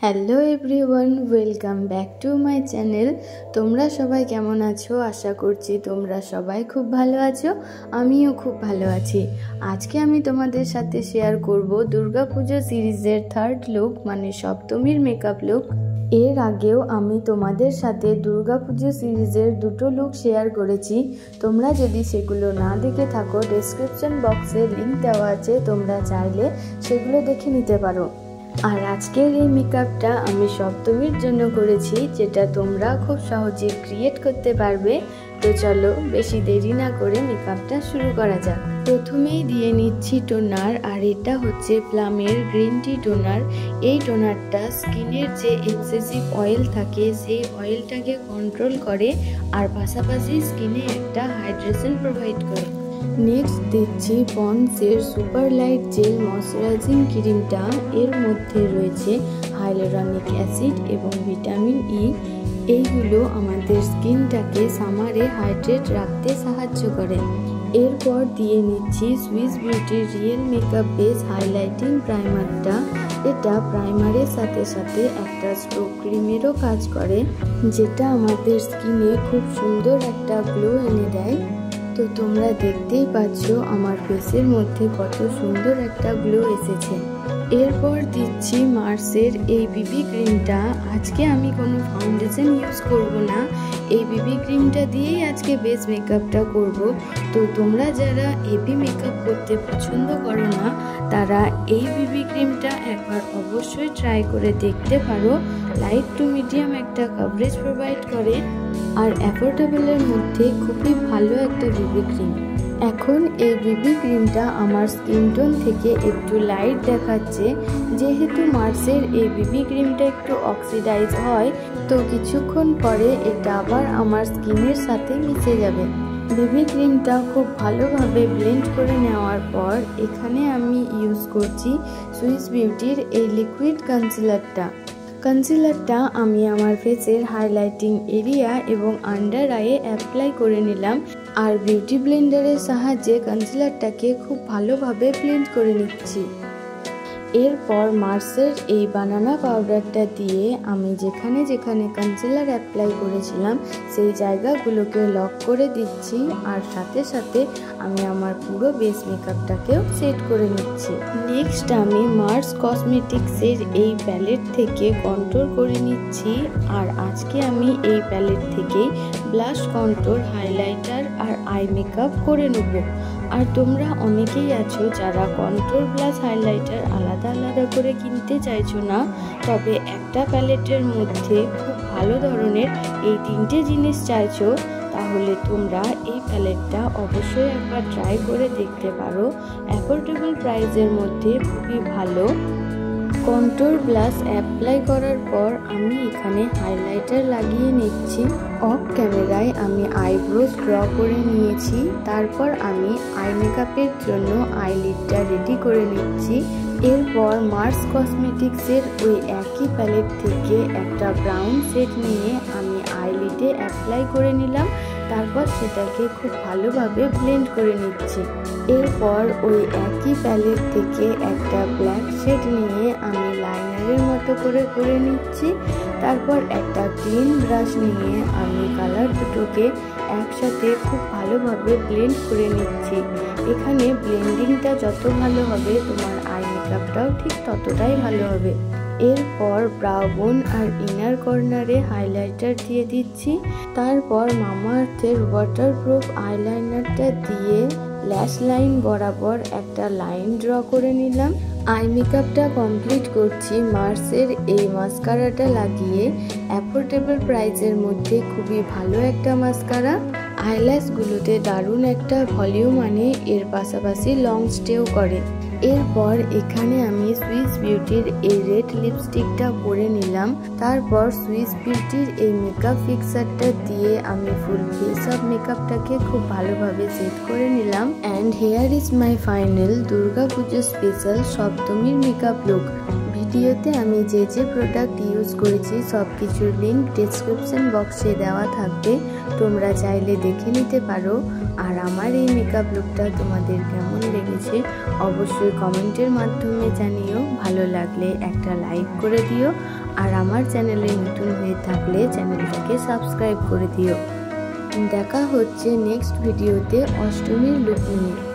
Hello everyone, welcome back to my channel. তোমরা সবাই কেমন আছো? আশা করছি তোমরা সবাই খুব ভালো আছো, আমিও খুব ভালো আছি। আজকে আমি তোমাদের সাথে শেয়ার করব দুর্গাপুজো সিরিজের থার্ড লুক মানে সপ্তমীর মেকআপ লুক। এর আগেও আমি তোমাদের সাথে দুর্গাপুজো সিরিজের দুটো লুক শেয়ার করেছি। তোমরা যদি সেগুলো না দেখে থাকো, ডেসক্রিপশন বক্সে লিংক দেওয়া আছে, তোমরা চাইলে সেগুলো দেখে নিতে পারো। আর আজকের এই মেকআপটা আমি সপ্তমীর জন্য করেছি, যেটা তোমরা খুব সহজে ক্রিয়েট করতে পারবে। তো চলো বেশি দেরি না করে মেকআপটা শুরু করা যাক। প্রথমেই দিয়ে নিচ্ছি টোনার, আর এটা হচ্ছে প্লামের গ্রিন টি টোনার। এই টোনারটা স্কিনের যে এক্সেসিভ অয়েল থাকে সেই অয়েলটাকে কন্ট্রোল করে আর পাশাপাশি স্কিনে একটা হাইড্রেশন প্রোভাইড করে। নেক্সট দিচ্ছি পন্ডসের সুপার লাইট জেল ময়শ্চারাইজিং ক্রিমটা। এর মধ্যে রয়েছে হাইলোরনিক অ্যাসিড এবং ভিটামিন ই। এইগুলো আমাদের স্কিনটাকে সামারে হাইড্রেট রাখতে সাহায্য করে। এরপর দিয়ে নিচ্ছি সুইস বিউটির রিয়েল মেকআপ বেস হাইলাইটিং প্রাইমারটা। এটা প্রাইমারের সাথে সাথে একটা স্ট্রোক ক্রিমেরও কাজ করে, যেটা আমাদের স্কিনে খুব সুন্দর একটা গ্লো এনে দেয়। তো তোমরা দেখতেই পাচ্ছ আমার ফেসের মধ্যে কত সুন্দর একটা গ্লো এসেছে। এরপর দিচ্ছি মার্সের এই বিবি ক্রিমটা। আজকে আমি কোনো ফাউন্ডেশন ইউজ করব না, এই বিবি ক্রিমটা দিয়েই আজকে বেস মেকআপটা করব। তো তোমরা যারা হেভি মেকআপ করতে পছন্দ করো না, তারা এই বিবি ক্রিমটা একবার অবশ্যই ট্রাই করে দেখতে পারো। লাইট টু মিডিয়াম একটা কভারেজ প্রোভাইড করে আর অ্যাফোর্ডেবলের মধ্যে খুবই ভালো একটা বিবি ক্রিম। এখন এই বিবি ক্রিমটা আমার স্কিন টোন থেকে একটু লাইট দেখাচ্ছে। যেহেতু মার্সের এই বিবি ক্রিমটা একটু অক্সিডাইজ হয়, তো কিছুক্ষণ পরে এটা আবার আমার স্কিনের সাথে মিশে যাবে। বিবি ক্রিমটা খুব ভালোভাবে ব্লেন্ড করে নেওয়ার পর এখানে আমি ইউজ করছি সুইস বিউটির এই লিকুইড কনসিলারটা। কনসিলারটা আমি আমার ফেসের হাইলাইটিং এরিয়া এবং আন্ডার আইয়ে অ্যাপ্লাই করে নিলাম, আর বিউটি ব্লেন্ডারের সাহায্যে কনসিলারটাকে খুব ভালোভাবে ব্লেন্ড করে নিচ্ছি। এরপর মার্সের এই বানানা পাউডারটা দিয়ে আমি যেখানে যেখানে কনসিলার অ্যাপ্লাই করেছিলাম সেই জায়গাগুলোকে লক করে দিচ্ছি, আর সাথে সাথে আমি আমার পুরো বেস মেকআপটাকেও সেট করে নিচ্ছি। নেক্সট আমি মার্স কসমেটিক্সের এই প্যালেট থেকে কন্ট্রোল করে নিচ্ছি, আর আজকে আমি এই প্যালেট থেকেই ব্লাশ, কন্ট্রোল, হাইলাইটার আর আই মেকআপ করে নেব। আর তোমরা অনেকেই আছো যারা কন্ট্রোল ব্লাশ হাইলাইটার আলাদা আলাদা করে কিনতে চাইছো না, তবে একটা প্যালেটের মধ্যে খুব ভালো ধরনের এই তিনটে জিনিস চাইছো, তাহলে তোমরা এই প্যালেটটা অবশ্যই একবার ট্রাই করে দেখতে পারো। অ্যাফোর্ডেবল প্রাইসের মধ্যে খুবই ভালো। কন্ট্রোল ব্লাশ অ্যাপ্লাই করার পর আমি এখানে হাইলাইটার লাগিয়ে নিচ্ছি। অফ ক্যামেরায় আমি আইব্রোজ ড্র করে নিয়েছি। তারপর আমি আই মেকআপের জন্য আইলিডটা রেডি করে নিচ্ছি। এরপর মার্স কসমেটিক্সের ওই একই প্যালেট থেকে একটা ব্রাউন শেড নিয়ে আমি আইলিডে অ্যাপ্লাই করে নিলাম। তারপর সেটাকে খুব ভালোভাবে ব্লেন্ড করে নিচ্ছি। এরপর ওই একই প্যালেট থেকে একটা ব্ল্যাক শেড নিয়ে আমি লাইনারের মতো করে নিচ্ছি। তারপর একটা ক্লিন ব্রাশ নিয়ে আমি কালার দুটোকে একসাথে খুব ভালোভাবে ব্লেন্ড করে নিচ্ছি। এখানে ব্লেন্ডিংটা যত ভালো হবে তোমার আই মেকআপটাও ঠিক ততটাই ভালো হবে। এরপর ব্রাউ বোন আর ইনার কর্নারে হাইলাইটার দিয়ে দিচ্ছি। তারপর মামা আর্থের ওয়াটারপ্রুফ আইলাইনারটা দিয়ে ল্যাশ লাইন বরাবর একটা লাইন ড্র করে নিলাম। আই মেকআপটা কমপ্লিট করছি মার্সের এই মাস্কারাটা লাগিয়ে। অ্যাফোর্ডেবল প্রাইসের মধ্যে খুবই ভালো একটা মাস্কারা। আইল্যাশগুলোতে দারুণ একটা ভলিউম আনে, এর পাশাপাশি লং স্টেও করে। এরপর এখানে আমি সুইস বিউটির এই রেড লিপস্টিকটা পরে নিলাম। তারপর সুইস বিউটির এই মেকআপ ফিক্সারটা দিয়ে আমি ফুল ফেস অফ মেকআপটাকে খুব ভালোভাবে সেট করে নিলাম। And hair is my final Durga Puja special সপ্তমীর মেকআপ লুক। ভিডিওতে আমি যে যে প্রোডাক্ট ইউজ করেছি সব কিছুর লিঙ্ক ডেসক্রিপশন বক্সে দেওয়া থাকবে, তোমরা চাইলে দেখে নিতে পারো। আর আমার এই মেকআপ লুকটা তোমাদের কেমন লেগেছে অবশ্যই কমেন্টের মাধ্যমে জানিও। ভালো লাগলে একটা লাইক করে দিও আর আমার চ্যানেলে নতুন হয়ে থাকলে চ্যানেলটাকে সাবস্ক্রাইব করে দিও। দেখা হচ্ছে নেক্সট ভিডিওতে অষ্টমীর লুক নিয়ে।